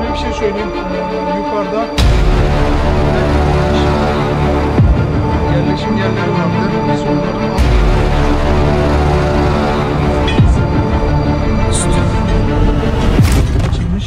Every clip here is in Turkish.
şöyle bir şey söyleyeyim. Yukarıda yerleşim yerleri vardı. Biz onların açılmış.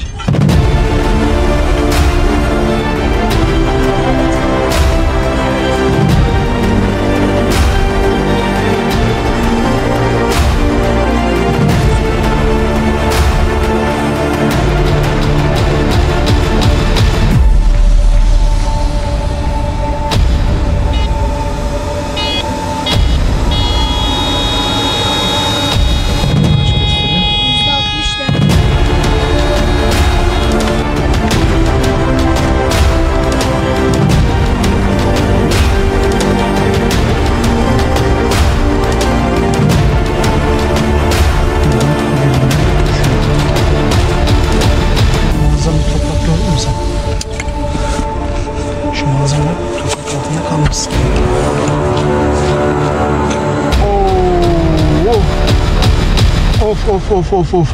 Of.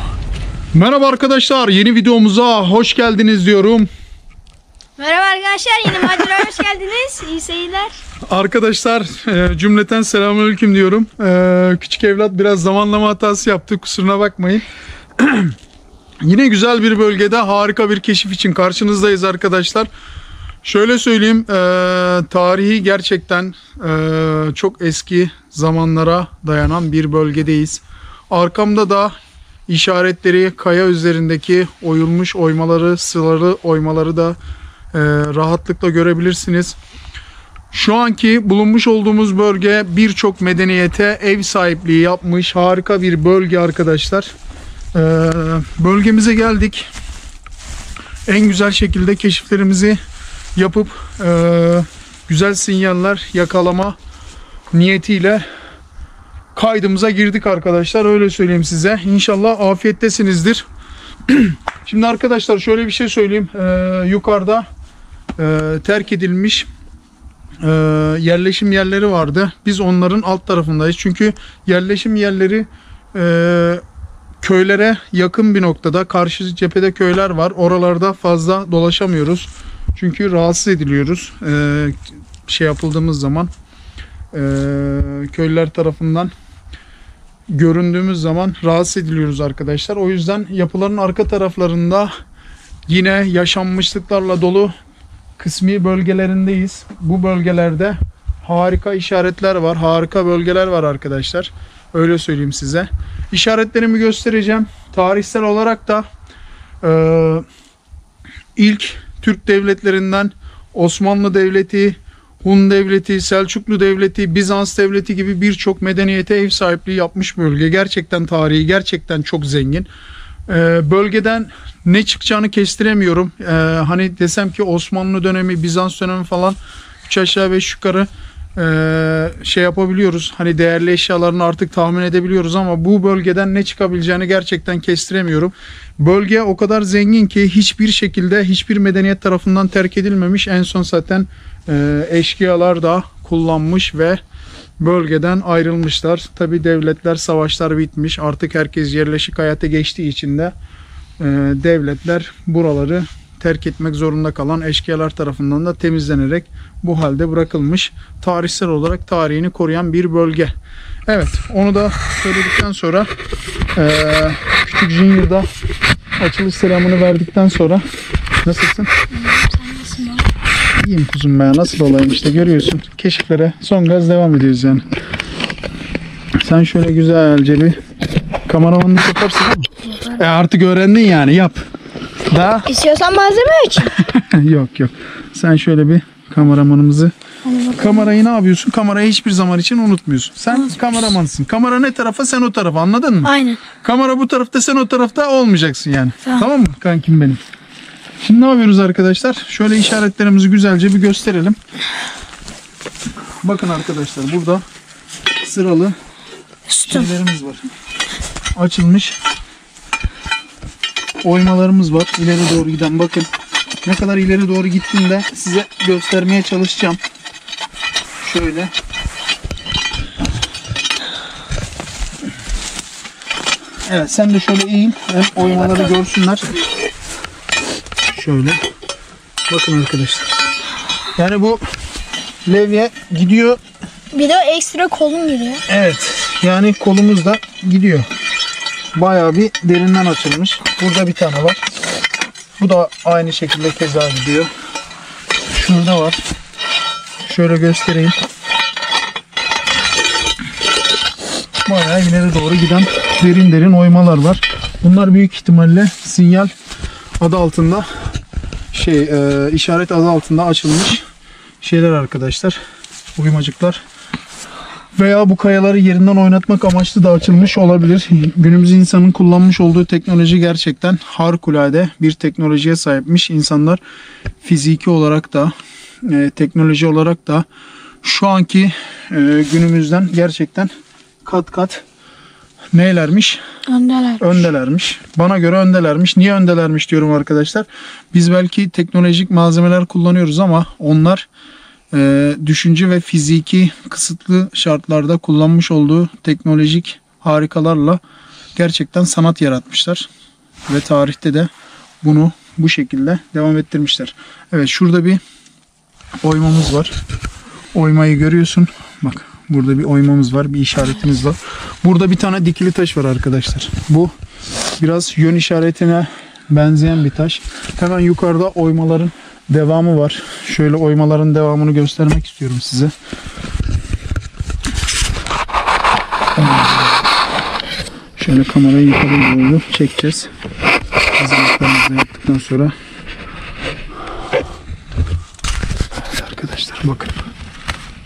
Merhaba arkadaşlar, yeni videomuza hoş geldiniz diyorum. Merhaba arkadaşlar, yeni maceraya hoş geldiniz. İyi seyirler. Arkadaşlar cümleten selamünaleyküm diyorum. Küçük evlat biraz zamanlama hatası yaptı, kusuruna bakmayın. Yine güzel bir bölgede harika bir keşif için karşınızdayız arkadaşlar. Şöyle söyleyeyim, tarihi gerçekten çok eski zamanlara dayanan bir bölgedeyiz. Arkamda da işaretleri, kaya üzerindeki oyulmuş oymaları, sıralı oymaları da rahatlıkla görebilirsiniz. Şu anki bulunmuş olduğumuz bölge birçok medeniyete ev sahipliği yapmış harika bir bölge arkadaşlar. Bölgemize geldik. En güzel şekilde keşiflerimizi yapıp güzel sinyaller yakalama niyetiyle kaydımıza girdik arkadaşlar, öyle söyleyeyim size. İnşallah afiyettesinizdir. Şimdi arkadaşlar şöyle bir şey söyleyeyim. Yukarıda terk edilmiş yerleşim yerleri vardı. Biz onların alt tarafındayız. Çünkü yerleşim yerleri köylere yakın bir noktada. Karşı cephede köyler var. Oralarda fazla dolaşamıyoruz. Çünkü rahatsız ediliyoruz. Şey yapıldığımız zaman köylüler tarafından göründüğümüz zaman rahatsız ediliyoruz arkadaşlar. O yüzden yapıların arka taraflarında yine yaşanmışlıklarla dolu kısmi bölgelerindeyiz. Bu bölgelerde harika işaretler var. Harika bölgeler var arkadaşlar. Öyle söyleyeyim size. İşaretlerimi göstereceğim. Tarihsel olarak da ilk Türk devletlerinden Osmanlı Devleti, Hun Devleti, Selçuklu Devleti, Bizans Devleti gibi birçok medeniyete ev sahipliği yapmış bölge. Gerçekten tarihi, gerçekten çok zengin. Bölgeden ne çıkacağını kestiremiyorum. Hani desem ki Osmanlı dönemi, Bizans dönemi falan 3 aşağı 5 yukarı şey yapabiliyoruz. Hani değerli eşyalarını artık tahmin edebiliyoruz ama bu bölgeden ne çıkabileceğini gerçekten kestiremiyorum. Bölge o kadar zengin ki hiçbir şekilde hiçbir medeniyet tarafından terk edilmemiş. En son zaten eşkıyalar da kullanmış ve bölgeden ayrılmışlar. Tabi devletler, savaşlar bitmiş. Artık herkes yerleşik hayata geçtiği için de devletler buraları terk etmek zorunda kalan eşkıyalar tarafından da temizlenerek bu halde bırakılmış. Tarihsel olarak tarihini koruyan bir bölge. Evet, onu da söyledikten sonra Küçük Junior'da açılış selamını verdikten sonra nasılsın? Sen nasılsın abi? İyiyim kuzum be, nasıl olayım işte, görüyorsun. Keşiflere son gaz devam ediyoruz yani. Sen şöyle güzelce bir kameramanlık yaparsın değil mi? Artık öğrendin yani, yap. Daha? İstiyorsan malzeme aç. Yok. Sen şöyle bir kameramanımızı. Kamerayı ne yapıyorsun? Kamerayı hiçbir zaman için unutmuyorsun. Sen kameramansın. Kamera ne tarafa, sen o tarafa, anladın mı? Aynen. Kamera bu tarafta, sen o tarafta olmayacaksın yani. Tamam mı kankim benim? Şimdi ne yapıyoruz arkadaşlar? Şöyle işaretlerimizi güzelce bir gösterelim. Bakın arkadaşlar, burada sıralı şeylerimiz var. Açılmış oymalarımız var. İleri doğru giden, bakın. Ne kadar ileri doğru gittiğinde size göstermeye çalışacağım. Şöyle. Evet, sen de şöyle eğil. Hem oymaları görsünler. Şöyle. Bakın arkadaşlar. Yani bu levye gidiyor. Bir de ekstra kolum giriyor. Evet. Yani kolumuz da gidiyor. Bayağı bir derinden açılmış. Burada bir tane var. Bu da aynı şekilde keza gidiyor. Şurada var. Şöyle göstereyim. Bayağı ileri doğru giden derin oymalar var. Bunlar büyük ihtimalle sinyal adı altında işaret adı altında açılmış şeyler arkadaşlar. Uymacıklar. Veya bu kayaları yerinden oynatmak amaçlı da açılmış olabilir. Günümüz insanın kullanmış olduğu teknoloji gerçekten harikulade bir teknolojiye sahipmiş. İnsanlar fiziki olarak da teknoloji olarak da şu anki günümüzden gerçekten kat kat neylermiş? Öndelermiş. Bana göre öndelermiş. Niye öndelermiş diyorum arkadaşlar. Biz belki teknolojik malzemeler kullanıyoruz ama onlar düşünce ve fiziki kısıtlı şartlarda kullanmış olduğu teknolojik harikalarla gerçekten sanat yaratmışlar. Ve tarihte de bunu bu şekilde devam ettirmişler. Evet, şurada bir oymamız var. Oymayı görüyorsun. Bak, burada bir oymamız var. Bir işaretimiz var. Burada bir tane dikili taş var arkadaşlar. Bu biraz yön işaretine benzeyen bir taş. Hemen yukarıda oymaların devamı var. Şöyle oymaların devamını göstermek istiyorum size. Şöyle kamerayı yukarı doğru çekeceğiz. Hazırlıklarımızı yaptıktan sonra. Evet arkadaşlar, bakın.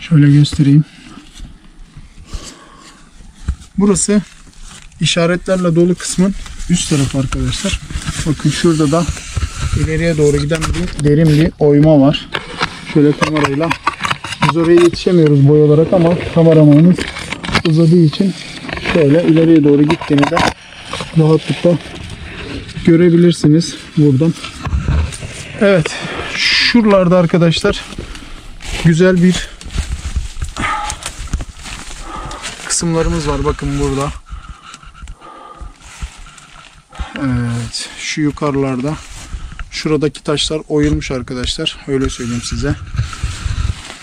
Şöyle göstereyim. Burası işaretlerle dolu kısmın üst tarafı arkadaşlar. Bakın şurada da ileriye doğru giden bir derin bir oyma var. Şöyle kamerayla biz oraya yetişemiyoruz boy olarak ama kameramanımız uzadığı için şöyle ileriye doğru gittiğini de rahatlıkla görebilirsiniz buradan. Evet, şuralarda arkadaşlar güzel bir kısımlarımız var. Bakın burada. Evet, şu yukarılarda şuradaki taşlar oyulmuş arkadaşlar. Öyle söyleyeyim size.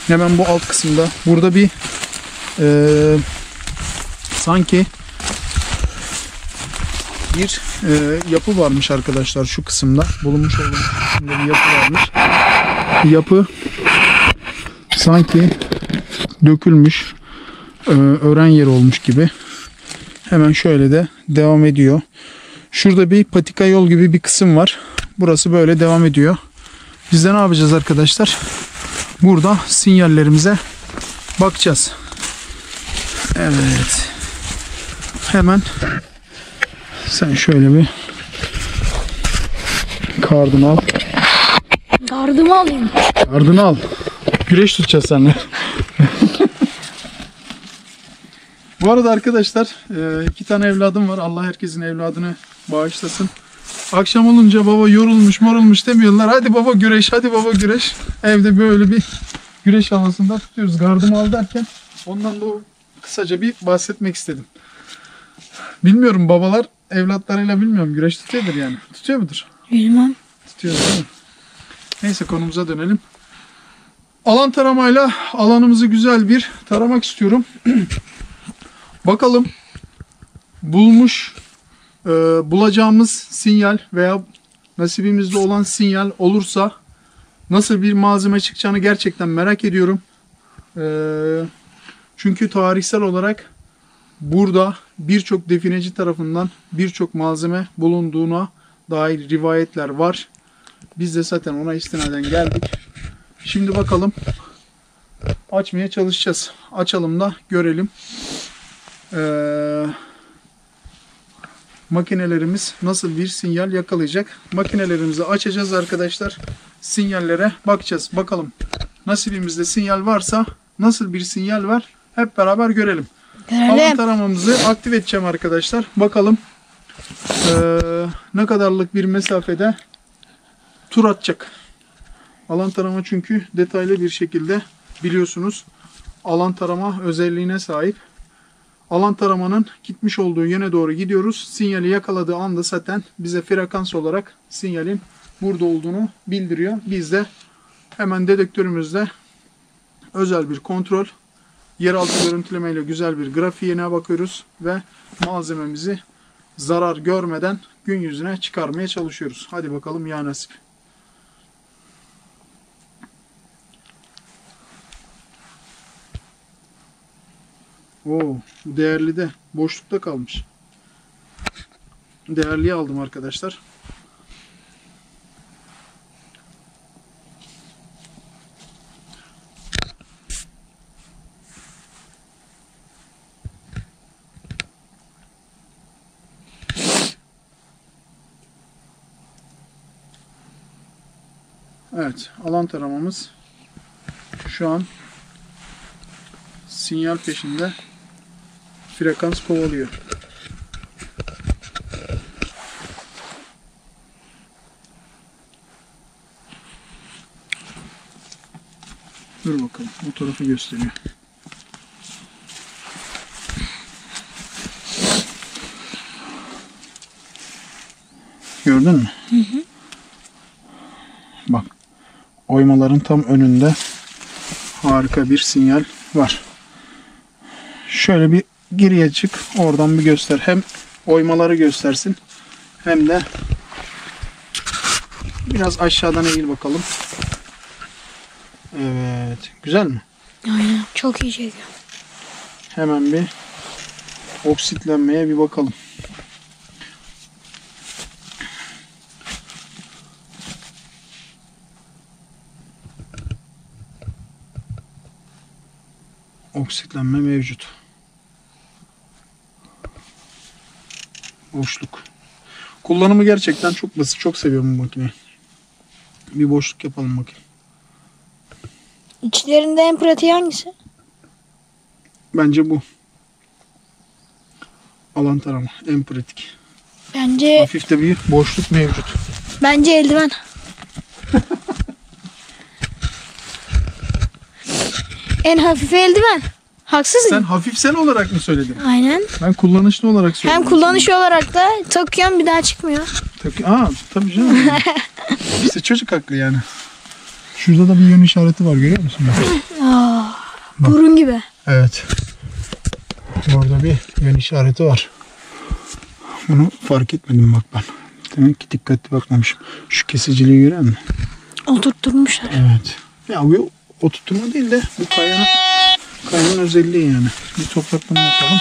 Hemen bu alt kısımda burada bir sanki bir yapı varmış arkadaşlar. Şu kısımda bulunmuş olduğumuz kısımda bir yapı varmış. Yapı sanki dökülmüş, öğren yeri olmuş gibi. Hemen şöyle de devam ediyor. Şurada bir patika yol gibi bir kısım var. Burası böyle devam ediyor. Biz de ne yapacağız arkadaşlar? Burada sinyallerimize bakacağız. Evet. Hemen sen şöyle bir kardını al. Gardımı alayım. Kardını al. Güreş tutacağız seninle. Bu arada arkadaşlar 2 tane evladım var. Allah herkesin evladını bağışlasın. Akşam olunca baba yorulmuş demiyorlar. Hadi baba güreş, hadi baba güreş. Evde böyle bir güreş havasında tutuyoruz. Gardımı al derken ondan da kısaca bir bahsetmek istedim. Bilmiyorum, babalar evlatlarıyla bilmiyorum güreş tutuyordur yani. Tutuyor mudur? Bilmem. Tutuyor değil mi? Neyse, konumuza dönelim. Alan taramayla alanımızı güzel bir taramak istiyorum. Bakalım bulacağımız sinyal veya nasibimizde olan sinyal olursa nasıl bir malzeme çıkacağını gerçekten merak ediyorum. Çünkü tarihsel olarak burada birçok defineci tarafından birçok malzeme bulunduğuna dair rivayetler var. Biz de zaten ona istinaden geldik. Şimdi bakalım, açmaya çalışacağız. Açalım da görelim. Makinelerimiz nasıl bir sinyal yakalayacak? Makinelerimizi açacağız arkadaşlar. Sinyallere bakacağız. Bakalım nasibimizde sinyal varsa nasıl bir sinyal var? Hep beraber görelim. Alan taramamızı aktif edeceğim arkadaşlar. Bakalım ne kadarlık bir mesafede tur atacak. Alan tarama çünkü detaylı bir şekilde biliyorsunuz alan tarama özelliğine sahip. Alan taramanın gitmiş olduğu yöne doğru gidiyoruz. Sinyali yakaladığı anda zaten bize frekans olarak sinyalin burada olduğunu bildiriyor. Biz de hemen dedektörümüzde özel bir kontrol, yeraltı görüntülemeyle güzel bir grafiğine bakıyoruz ve malzememizi zarar görmeden gün yüzüne çıkarmaya çalışıyoruz. Hadi bakalım ya nasip. Oo, bu değerli de boşlukta kalmış. Değerliyi aldım arkadaşlar. Evet, alan taramamız şu an sinyal peşinde, frekans kovalıyor. Dur bakalım, bu tarafı gösteriyor. Gördün mü? Hı hı. Bak, oymaların tam önünde harika bir sinyal var. Şöyle bir geriye çık, oradan bir göster. Hem oymaları göstersin hem de biraz aşağıdan eğil bakalım. Evet, güzel mi? Aynen, çok iyi çekiyor. Hemen bir oksitlenmeye bir bakalım. Oksitlenme mevcut. Boşluk. Kullanımı gerçekten çok basit. Çok seviyorum bu makineyi. Bir boşluk yapalım bakayım. İçlerinde en pratiği hangisi? Bence bu. Alan tarama. En pratik. Bence Hafif de bir boşluk mevcut. bence eldiven. En hafif eldiven. Haksız Sen mı? hafifsel olarak mı söyledin? Aynen. Ben kullanışlı olarak söyledim. Hem kullanış olarak da takıyorum, bir daha çıkmıyor. Tabii canım. İşte çocuk haklı yani. Şurada da bir yön işareti var, görüyor musun? Burun gibi. Evet. Orada bir yön işareti var. Bunu fark etmedim bak ben. Demek ki dikkatli bakmamışım. Şu kesiciliği görüyor musun? Oturtturmuşlar. Evet. Ya bu oturtma değil de bu kayanın özelliği yani. Bir topraklama yapalım.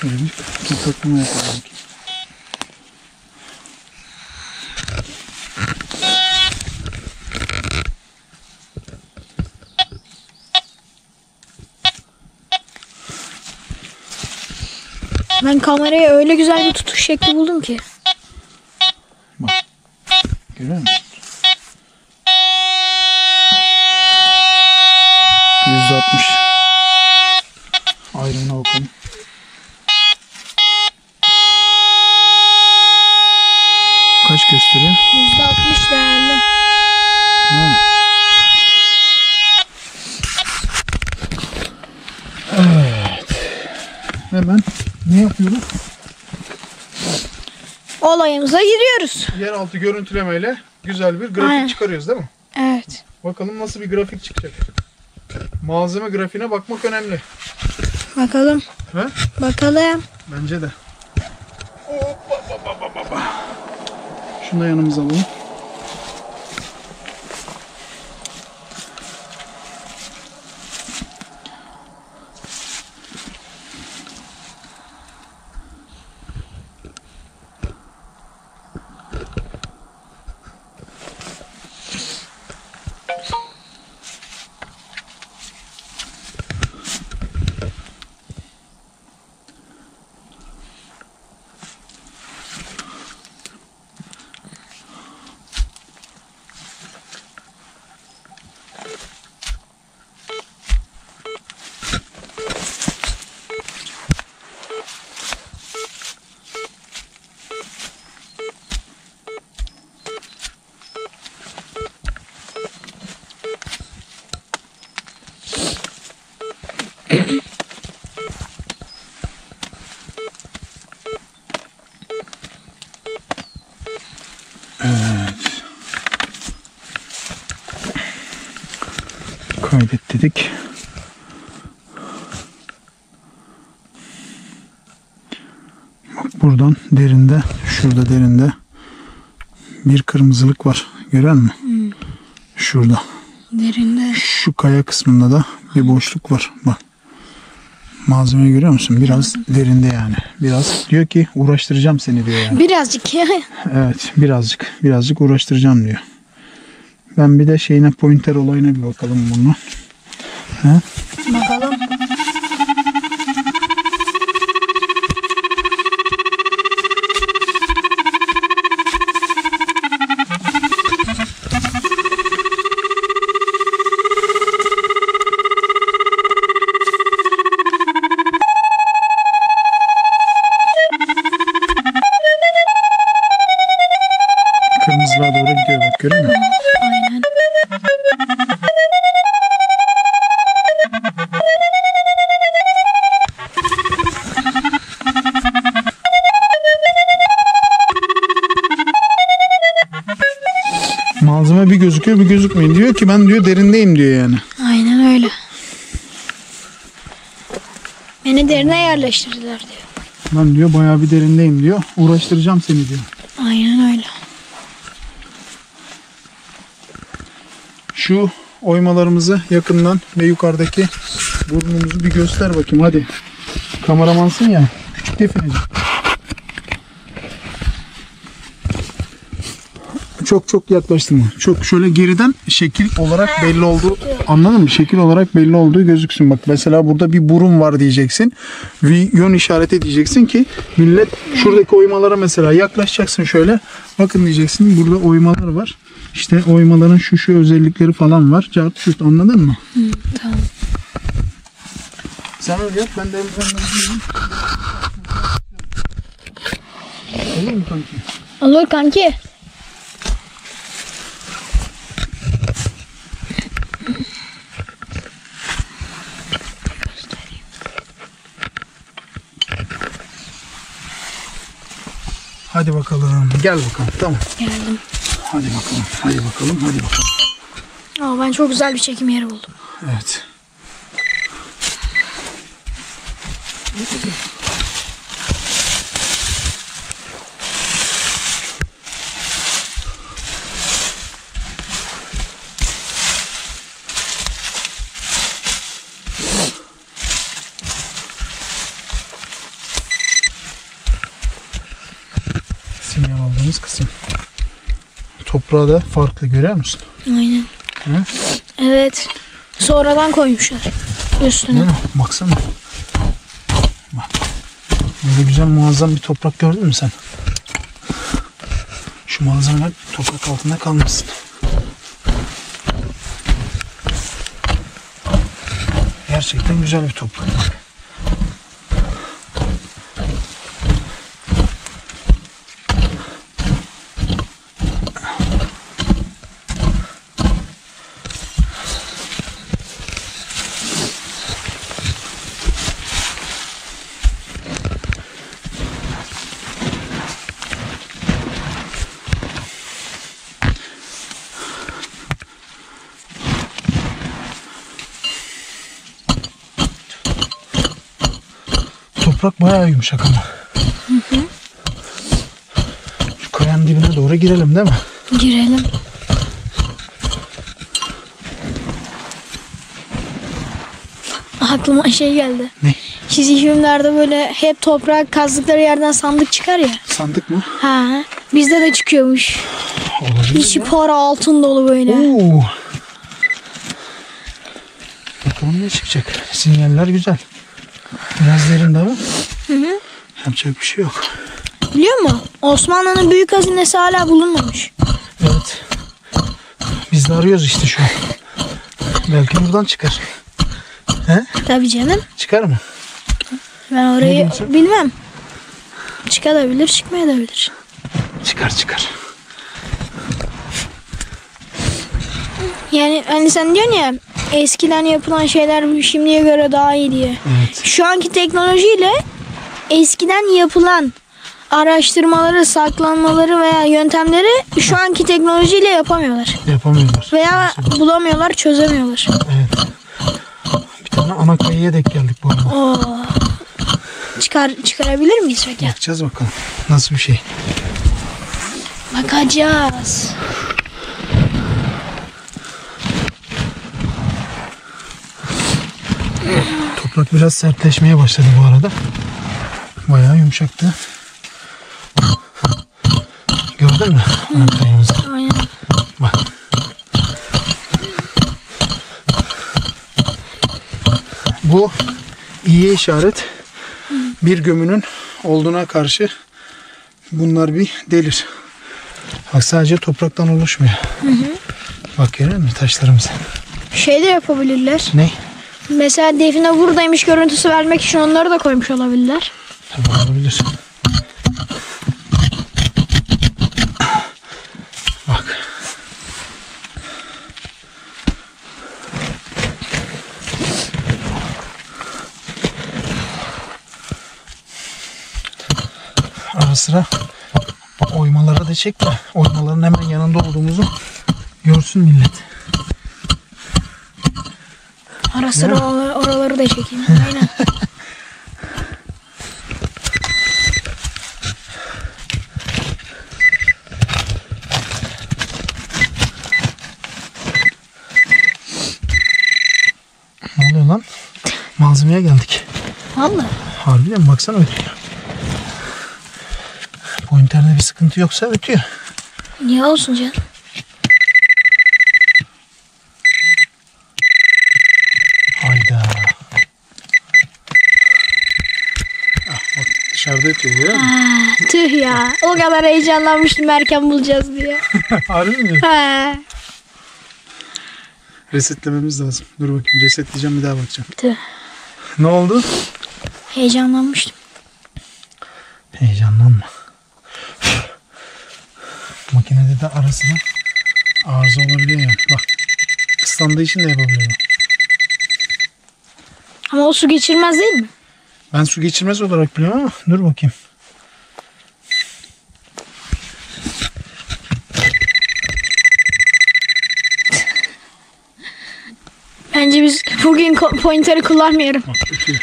Şöyle bir topraklama yapalım. Ben kameraya öyle güzel bir tutuş şekli buldum ki. Bak. Görüyor musun? 160. Ayrımına bakalım. Kaç gösteriyor? %60 değerli. Ha. Evet. Hemen ne yapıyoruz? Olayımıza giriyoruz. Yeraltı görüntülemeyle güzel bir grafik Aynen. çıkarıyoruz değil mi? Evet. Bakalım nasıl bir grafik çıkacak. Malzeme grafiğine bakmak önemli. Bakalım. He? Bakalım. Bence de. Şunu da yanımıza alalım. Kaydet dedik. Bak buradan derinde, şurada derinde bir kırmızılık var. Görüyor musun? Şurada. Derinde. Şu kaya kısmında da bir boşluk var. Bak. Malzemeyi görüyor musun? Biraz derinde yani. Biraz diyor ki uğraştıracağım seni diyor yani. Birazcık ya. Evet, birazcık uğraştıracağım diyor. Ben bir de şeyine, pointer olayına bir bakalım bunun. He? Bakalım. Kırmızılığa doğru gidiyor bak, görüyor musun? Aynen. Malzeme bir gözüküyor bir gözükmüyor. Diyor ki ben diyor derindeyim diyor yani. Aynen öyle. Beni derine yerleştirdiler diyor. Ben diyor bayağı bir derindeyim diyor. Uğraştıracağım seni diyor. Aynen öyle. Şu oymalarımızı yakından ve yukarıdaki burnumuzu bir göster bakayım hadi. Kameramansın ya. Küçük defineci. Çok yaklaştırma. Çok şöyle geriden şekil olarak belli olduğu, anladın mı? Şekil olarak belli olduğu gözüksün. Bak mesela burada bir burun var diyeceksin. Yön işareti diyeceksin ki millet şuradaki oymalara mesela yaklaşacaksın şöyle. Bakın diyeceksin burada oymalar var. İşte oymaların şu özellikleri falan var. Cart şut, anladın mı? Tamam. Sen öyle yap, ben de elimden olur mu kanki? Olur kanki. Hadi bakalım. Gel bakalım. Tamam. Geldim. Hadi bakalım. Aa, ben çok güzel bir çekim yeri buldum. Evet. Sinyal aldığımız kısım. Toprağı da farklı, görüyor musun? Aynen. He? Evet. Sonradan koymuşlar üstüne. Değil mi? Baksana. Bak. Böyle güzel muazzam bir toprak gördün mü sen? Şu malzemeler toprak altında kalmasın. Gerçekten güzel bir toprak. Bak. Toprak bayağı yumuşak ama. Şu kayanın dibine doğru girelim değil mi? Girelim. Aklıma şey geldi. Ne? Çizgi filmlerde böyle hep toprak kazdıkları yerden sandık çıkar ya. Sandık mı? Ha, bizde de çıkıyormuş. Olabilir İçi ya. para altın dolu böyle. Oo. Bakalım ne çıkacak. Sinyaller güzel. Biraz derinde ama. Hı. Yapacak bir şey yok. Biliyor musun? Osmanlı'nın büyük hazinesi hala bulunmamış. Evet. Biz de arıyoruz işte şu an. Belki buradan çıkar. He? Tabii canım. Çıkar mı? Ben orayı diyorsun? bilmem. Çıkabilir, çıkmayabilir. Çıkar. Yani hani sen diyorsun ya eskiden yapılan şeyler şimdiye göre daha iyi diye. Evet. Şu anki teknolojiyle eskiden yapılan araştırmaları, saklanmaları veya yöntemleri şu anki teknolojiyle yapamıyorlar. Yapamıyorlar. Veya bulamıyorlar, çözemiyorlar. Evet. Bir tane ana kayaya denk geldik bu arada. Oo. Çıkarabilir miyiz peki? Bakacağız bakalım. Nasıl bir şey. Bakacağız. Toprak biraz sertleşmeye başladı bu arada. Bayağı yumuşaktı. Gördün mü? Ana kayamızı. Aynen. Bak. Bu iyi işaret. Bir gömünün olduğuna karşı bunlar bir delir. Bak sadece topraktan oluşmuyor. Bak görüyor musun taşlarımız? Şey de yapabilirler. Ne? Mesela define buradaymış görüntüsü vermek için onları da koymuş olabilirler. Tabii olabilir. Bak. Ara sıra oymalara da çek de oymaların hemen yanında olduğumuzu görsün millet. Ara sıra oraları da çekeyim. Aynen. Ne oluyor lan? Malzemeye geldik. Vallahi. Harbiden mi? Baksana ötüyor. Pointerde bir sıkıntı yoksa ötüyor. Niye olsun canım? Hayda. Ah, bak dışarıda ötüyor ya. Tüh ya. O kadar heyecanlanmıştım erken bulacağız diye. Harbi mi? He. Resetlememiz lazım. Dur bakayım resetleyeceğim bir daha bakacağım. Tüh. Ne oldu? Heyecanlanmıştım. Heyecanlanma. Makinede de arasına arıza olabiliyor yani. Bak ıslandığı için de yapabiliyor. Ama o su geçirmez değil mi? Ben su geçirmez olarak biliyorum ama dur bakayım. Bence biz bugün pointeri kullanmayalım. Bak ötüyor.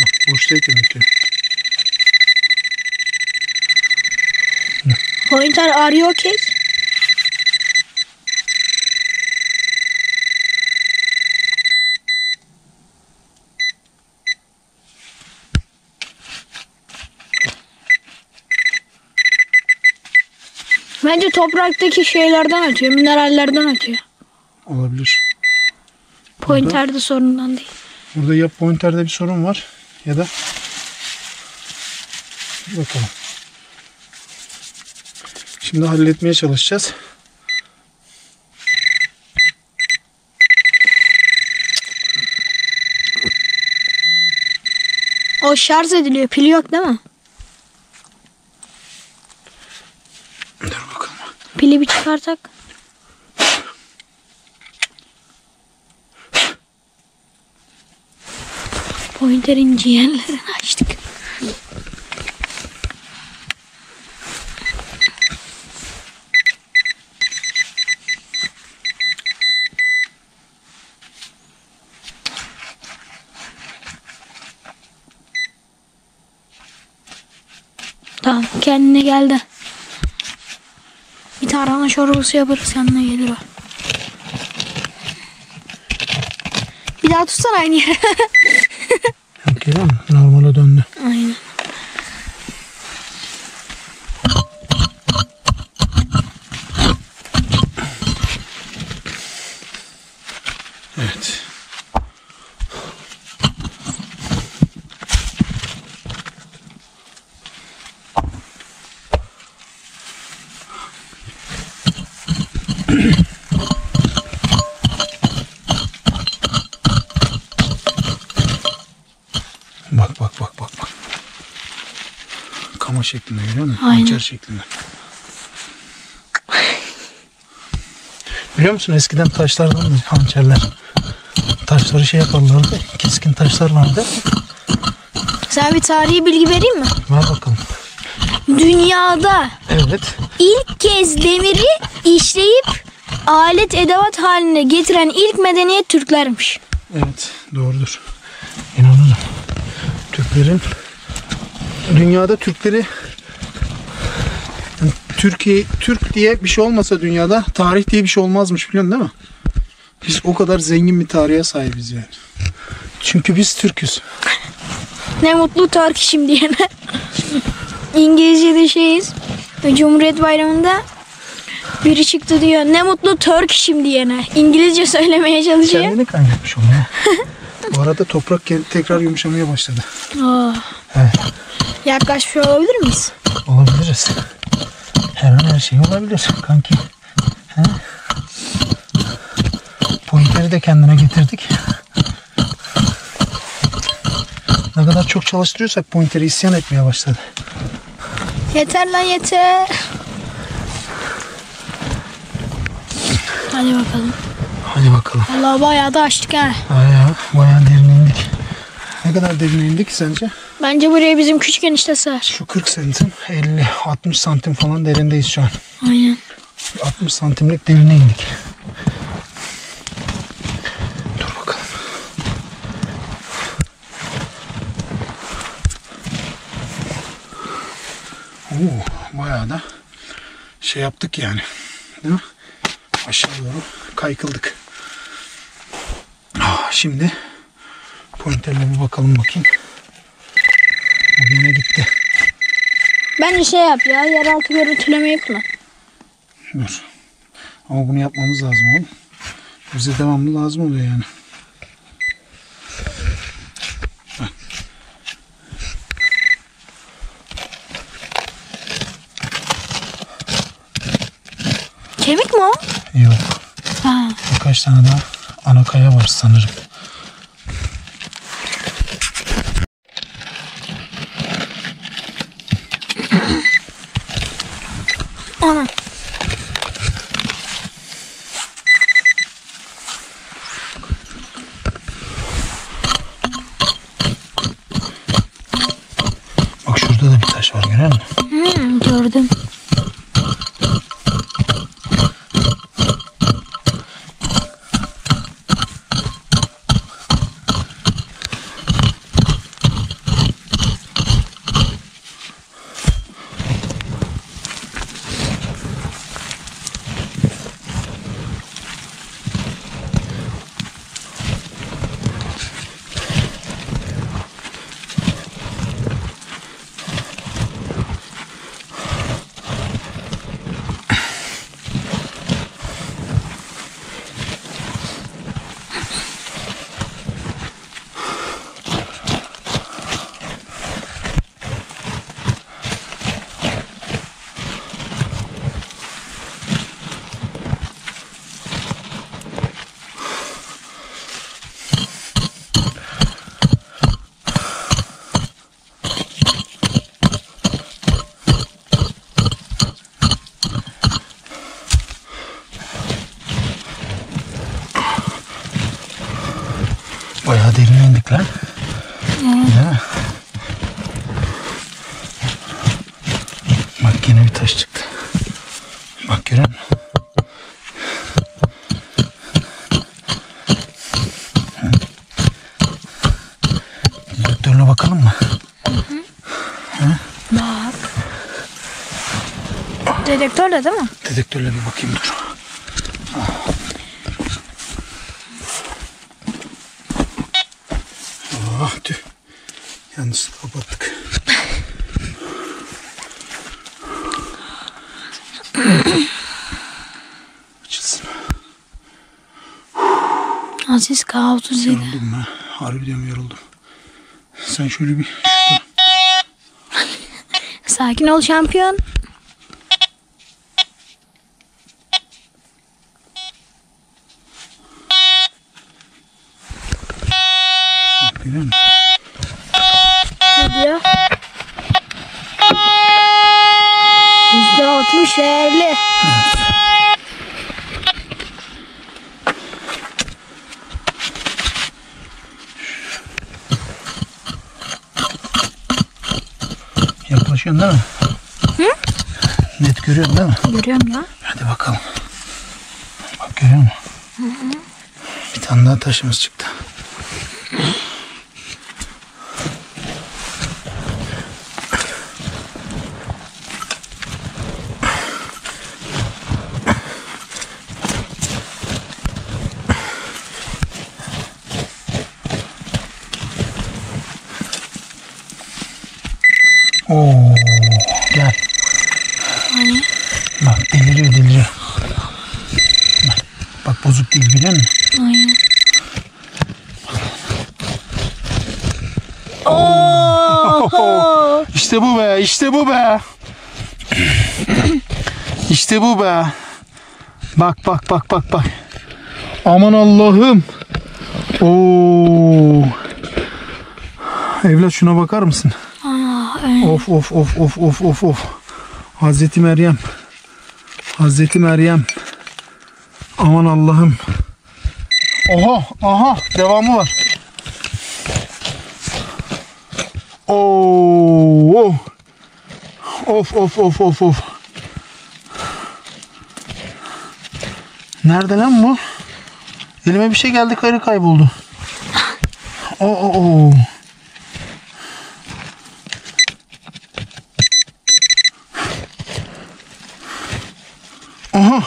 Bak boştayken ötüyor. Pointer are you okay? Bence topraktaki şeylerden ötüyor, minerallerden ötüyor. Olabilir. Pointerde sorundan değil. Burada ya pointerde bir sorun var ya da bakalım. Şimdi halletmeye çalışacağız. O şarj ediliyor, pili yok değil mi? Dur bakalım. Pili bir çıkartak. Pointerin ciğerlerini açtık. Tamam, kendine geldi. Bir tarhana çorbası yaparız, kendine gelir o. Bir daha tutsana aynı yere. Geliyor mu? Normale döndü. Aynen. Evet. Bak bak bak bak bak. Kama şeklinde görüyor musun? Aynen. Hançer şeklinde. Biliyor musun eskiden taşlardan da hançerler. Taşları şey yaparlardı. Keskin taşlar vardı. Sana bir tarihi bilgi vereyim mi? Ver bakalım. Dünyada Evet. ilk kez demiri işleyip alet edevat haline getiren ilk medeniyet Türklermiş. Evet, doğrudur. İnanırım. Dünyada Türkleri, yani Türk diye bir şey olmasa dünyada tarih diye bir şey olmazmış, biliyorsun değil mi? Biz o kadar zengin bir tarihe sahibiz yani. Çünkü biz Türk'üz. Ne mutlu Turkish'im diyene. İngilizce'de şeyiz. Cumhuriyet Bayramı'nda biri çıktı diyor. Ne mutlu Turkish'im diyene. İngilizce söylemeye çalışıyor. Kendini kaybetmiş oluyor. Bu arada toprak tekrar yumuşamaya başladı. Oh. Evet. Yaklaşmış olabilir miyiz? Olabiliriz. Her an her şey olabilir kanki. He? Pointeri de kendine getirdik. Ne kadar çok çalıştırıyorsak pointeri isyan etmeye başladı. Yeter lan yeter. Hadi bakalım. Hadi bakalım. Allah bayağı da açtık ha. Bayağı derine indik. Ne kadar derine indik sence? Bence buraya bizim küçük enişte sığar. Şu 40 santim, 50-60 santim falan derindeyiz şu an. Aynen. 60 santimlik derine indik. Dur bakalım. Bayağı da şey yaptık yani. Değil mi? Aşağı doğru kaykıldık. Şimdi pointerle bir bakalım bakayım. Bu gene gitti. Bence şey yap ya. Yeraltı görüntüleme yapma. Dur. Ama bunu yapmamız lazım oğlum. Bize devamlı lazım oluyor yani. Kemik mi o? Yok. Ha. Birkaç tane daha ana kaya var sanırım. Ana. Bak şurada da bir taş var, görüyor musun? Gördüm. Bayağı derine indik lan. Değil mi? Bak yine bir taş çıktı. Bak görüyor musun? Dedektörle bakalım mı? Bak. Dedektör de değil mi? Dedektörle bir bakayım dur. Tüh. Yanlış kapattık. Açılsın. Aziz K37. Yoruldum ben. Harbiden yoruldum. Sen şöyle bir... Sakin ol şampiyon. Görüyor musun? Ne diyor? %60 değerli. gözüküyor değil mi? Hı? Net görüyorsun değil mi? Görüyorum ya. Hadi bakalım. Bak görüyor musun? Hı hı. Bir tane daha taşımız çıktı. Oo, gel. Hani? Bak deliriyor. Bak bozuk değil biliyor musun? Aynen. Oo. İşte bu be, işte bu be. İşte bu be. Bak. Aman Allah'ım. Oo. Evlat şuna bakar mısın? Evet. Of. Hazreti Meryem. Aman Allah'ım. Aha, devamı var. Oo. Of. Nerede lan bu? Elime bir şey geldi, kayboldu. Oo. Aha.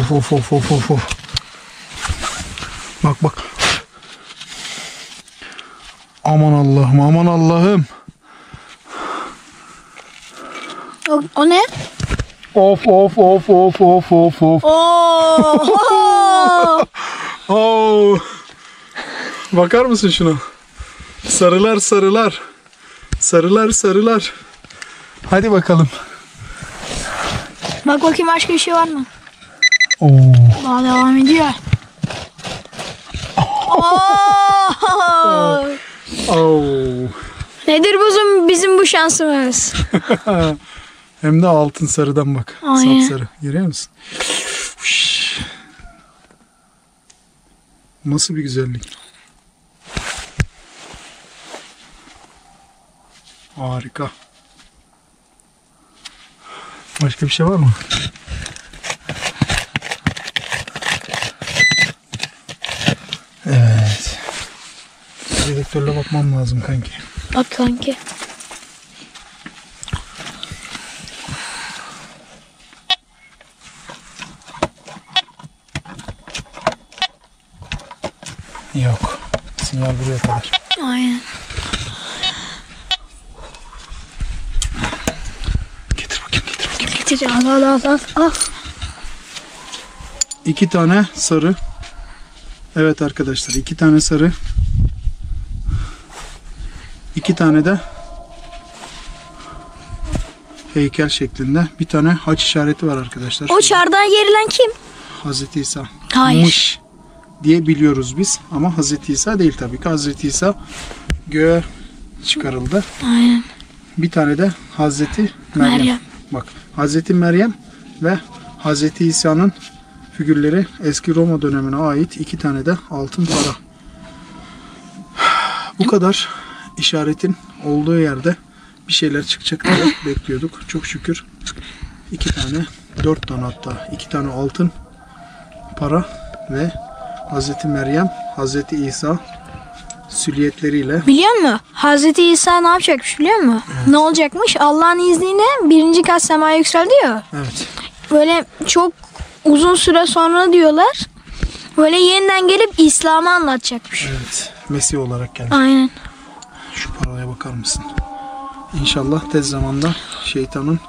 Of. Bak. Aman Allah'ım. O ne? Of. Oo. Bakar mısın şuna? Sarılar. Hadi bakalım. Bak bakayım başka bir şey var mı? Oo. Daha devam ediyor. Oo. Nedir bizim bu şansımız? Hem de altın sarıdan bak. Aynen. Sapsarı. Görüyor musun? Nasıl bir güzellik. Harika. Başka bir şey var mı? Evet. Dedektörle bakmam lazım kanki. Bak kanki. Yok. Sinyal buraya kadar. Aynen. Getir bakayım. Getir. Al. 2 tane sarı. Evet arkadaşlar, 2 tane sarı. 2 tane de heykel şeklinde. Bir tane haç işareti var arkadaşlar. O çardağa gerilen kim? Hazreti İsa. Hayır. Mış diye biliyoruz biz. Ama Hazreti İsa değil tabii ki. Hazreti İsa göğe çıkarıldı. Aynen. Bir tane de Hazreti Meryem. Bak, Hazreti Meryem ve Hazreti İsa'nın figürleri eski Roma dönemine ait 2 tane de altın para. Bu kadar işaretin olduğu yerde bir şeyler çıkacak diye bekliyorduk. Çok şükür 4 tane hatta 2 tane altın para ve Hazreti Meryem, Hazreti İsa sülyetleriyle. Biliyor musun? Hazreti İsa ne yapacakmış biliyor musun? Evet. Ne olacakmış? Allah'ın izniyle 1. kat semaya yükseldi ya. Evet. Böyle çok uzun süre sonra diyorlar. Böyle yeniden gelip İslam'ı anlatacakmış. Evet. Mesih olarak geldi. Aynen. Şu paraya bakar mısın? İnşallah tez zamanda şeytanın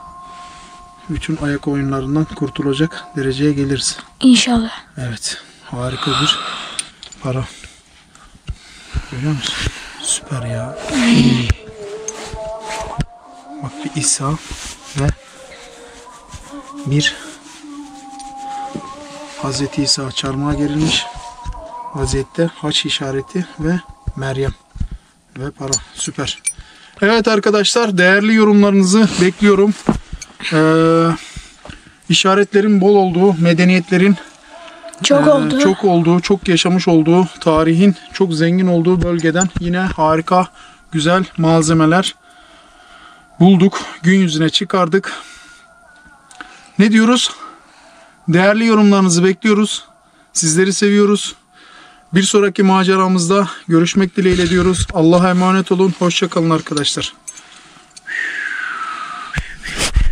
bütün ayak oyunlarından kurtulacak dereceye geliriz. İnşallah. Evet. Harika bir para. Görüyor musun? Süper ya. Bak, bir İsa ve bir Hazreti İsa çarmıha gerilmiş vaziyette, haç işareti ve Meryem ve para. Süper. Evet arkadaşlar, değerli yorumlarınızı bekliyorum. İşaretlerin bol olduğu, medeniyetlerin çok olduğu, çok yaşamış olduğu, tarihin çok zengin olduğu bölgeden yine harika güzel malzemeler bulduk. Gün yüzüne çıkardık. Ne diyoruz? Değerli yorumlarınızı bekliyoruz. Sizleri seviyoruz. Bir sonraki maceramızda görüşmek dileğiyle diyoruz. Allah'a emanet olun. Hoşça kalın arkadaşlar.